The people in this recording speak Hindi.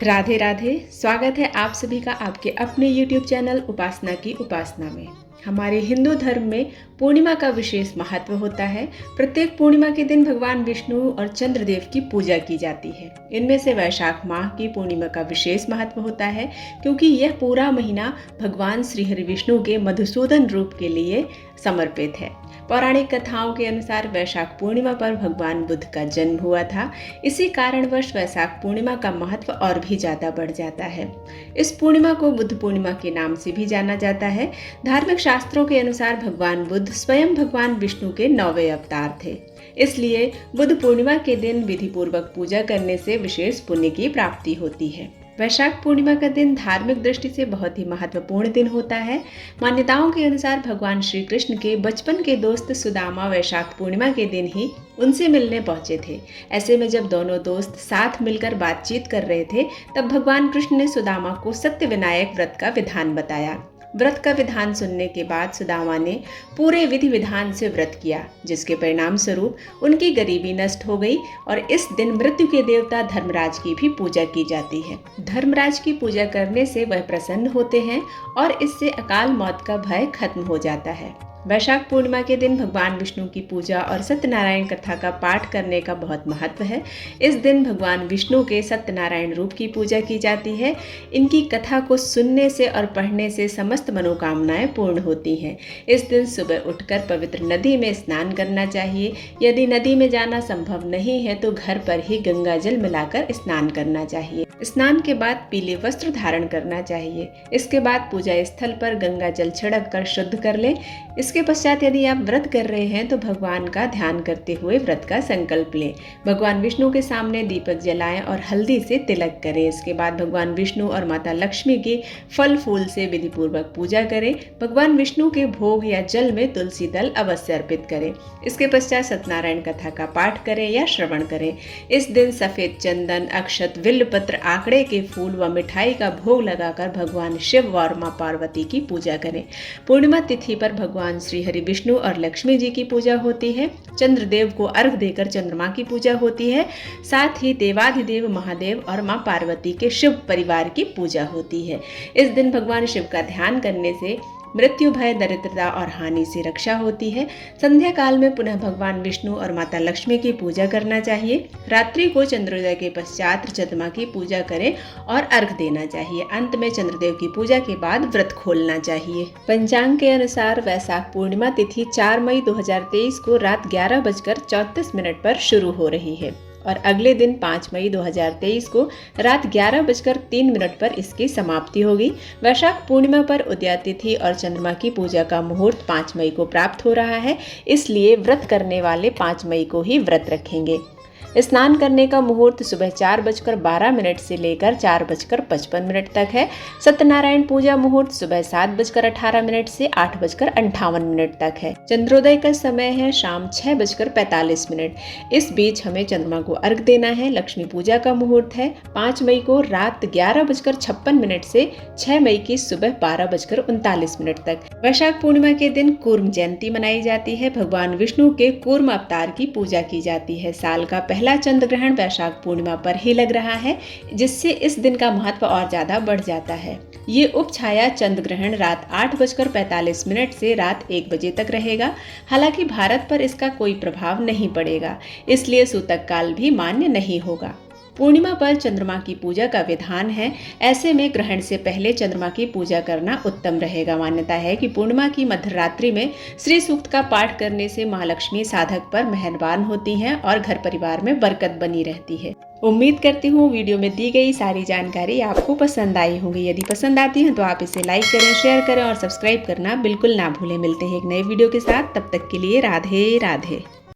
राधे राधे। स्वागत है आप सभी का आपके अपने YouTube चैनल उपासना की उपासना में। हमारे हिंदू धर्म में पूर्णिमा का विशेष महत्व होता है। प्रत्येक पूर्णिमा के दिन भगवान विष्णु और चंद्रदेव की पूजा की जाती है। इनमें से वैशाख माह की पूर्णिमा का विशेष महत्व होता है क्योंकि यह पूरा महीना भगवान श्री हरि विष्णु के मधुसूदन रूप के लिए समर्पित है। पौराणिक कथाओं के अनुसार वैशाख पूर्णिमा पर भगवान बुद्ध का जन्म हुआ था। इसी कारणवश वैशाख पूर्णिमा का महत्व और भी ज्यादा बढ़ जाता है। इस पूर्णिमा को बुद्ध पूर्णिमा के नाम से भी जाना जाता है। धार्मिक शास्त्रों के अनुसार भगवान बुद्ध स्वयं भगवान विष्णु के 9वें अवतार थे। इसलिए बुद्ध पूर्णिमा के दिन विधि पूर्वक पूजा करने से विशेष पुण्य की प्राप्ति होती है। वैशाख पूर्णिमा का दिन धार्मिक दृष्टि से बहुत ही महत्वपूर्ण दिन होता है। मान्यताओं के अनुसार भगवान श्री कृष्ण के बचपन के दोस्त सुदामा वैशाख पूर्णिमा के दिन ही उनसे मिलने पहुंचे थे। ऐसे में जब दोनों दोस्त साथ मिलकर बातचीत कर रहे थे तब भगवान कृष्ण ने सुदामा को सत्यविनायक व्रत का विधान बताया। व्रत का विधान सुनने के बाद सुदामा ने पूरे विधि विधान से व्रत किया, जिसके परिणाम स्वरूप उनकी गरीबी नष्ट हो गई और इस दिन मृत्यु के देवता धर्मराज की भी पूजा की जाती है। धर्मराज की पूजा करने से वह प्रसन्न होते हैं और इससे अकाल मौत का भय खत्म हो जाता है। वैशाख पूर्णिमा के दिन भगवान विष्णु की पूजा और सत्यनारायण कथा का पाठ करने का बहुत महत्व है। इस दिन भगवान विष्णु के सत्यनारायण रूप की पूजा की जाती है। इनकी कथा को सुनने से और पढ़ने से समस्त मनोकामनाएं पूर्ण होती हैं। इस दिन सुबह उठकर पवित्र नदी में स्नान करना चाहिए। यदि नदी में जाना संभव नहीं है तो घर पर ही गंगा जल मिलाकर स्नान करना चाहिए। स्नान के बाद पीले वस्त्र धारण करना चाहिए। इसके बाद पूजा स्थल पर गंगा जल छिड़क कर शुद्ध कर लें। इसके पश्चात यदि आप व्रत कर रहे हैं तो भगवान का ध्यान करते हुए व्रत का संकल्प लें। भगवान विष्णु के सामने दीपक जलाएं और हल्दी से तिलक करें। इसके बाद भगवान विष्णु और माता लक्ष्मी की फल फूल से विधि पूर्वक पूजा करें। भगवान विष्णु के भोग या जल में तुलसी दल अवश्य अर्पित करें। इसके पश्चात सत्यनारायण कथा का पाठ करें या श्रवण करें। इस दिन सफेद चंदन, अक्षत, बिल्वपत्र, आंकड़े के फूल व मिठाई का भोग लगाकर भगवान शिव और मां पार्वती की पूजा करें। पूर्णिमा तिथि पर भगवान श्री हरि विष्णु और लक्ष्मी जी की पूजा होती है। चंद्रदेव को अर्घ देकर चंद्रमा की पूजा होती है। साथ ही देवाधिदेव महादेव और मां पार्वती के शिव परिवार की पूजा होती है। इस दिन भगवान शिव का ध्यान करने से मृत्यु, भय, दरिद्रता और हानि से रक्षा होती है। संध्या काल में पुनः भगवान विष्णु और माता लक्ष्मी की पूजा करना चाहिए। रात्रि को चंद्रोदय के पश्चात चंद्रमा की पूजा करें और अर्घ देना चाहिए। अंत में चंद्रदेव की पूजा के बाद व्रत खोलना चाहिए। पंचांग के अनुसार वैशाख पूर्णिमा तिथि 4 मई 2023 को रात 11:34 पर शुरू हो रही है और अगले दिन 5 मई 2023 को रात 11:03 पर इसकी समाप्ति होगी। वैशाख पूर्णिमा पर उदया तिथि और चंद्रमा की पूजा का मुहूर्त 5 मई को प्राप्त हो रहा है। इसलिए व्रत करने वाले 5 मई को ही व्रत रखेंगे। स्नान करने का मुहूर्त सुबह 4:12 से लेकर 4:55 तक है। सत्यनारायण पूजा मुहूर्त सुबह 7:18 से 8:58 तक है। चंद्रोदय का समय है शाम 6:45। इस बीच हमें चंद्रमा को अर्घ देना है। लक्ष्मी पूजा का मुहूर्त है 5 मई को रात 11:56 से 6 मई की सुबह 12:39 तक। वैशाख पूर्णिमा के दिन कूर्म जयंती मनाई जाती है। भगवान विष्णु के कूर्म अवतार की पूजा की जाती है। साल का पहला चंद्र ग्रहण वैशाख पूर्णिमा पर ही लग रहा है, जिससे इस दिन का महत्व और ज्यादा बढ़ जाता है। ये उपछाया चंद्र ग्रहण रात 8:45 से रात 1 बजे तक रहेगा। हालांकि भारत पर इसका कोई प्रभाव नहीं पड़ेगा, इसलिए सूतक काल भी मान्य नहीं होगा। पूर्णिमा पर चंद्रमा की पूजा का विधान है। ऐसे में ग्रहण से पहले चंद्रमा की पूजा करना उत्तम रहेगा। मान्यता है कि पूर्णिमा की मध्यरात्रि में श्री सूक्त का पाठ करने से महालक्ष्मी साधक पर मेहरबान होती हैं और घर परिवार में बरकत बनी रहती है। उम्मीद करती हूँ वीडियो में दी गई सारी जानकारी आपको पसंद आई होगी। यदि पसंद आती है तो आप इसे लाइक करें, शेयर करें और सब्सक्राइब करना बिल्कुल ना भूलें। मिलते हैं एक नए वीडियो के साथ, तब तक के लिए राधे राधे।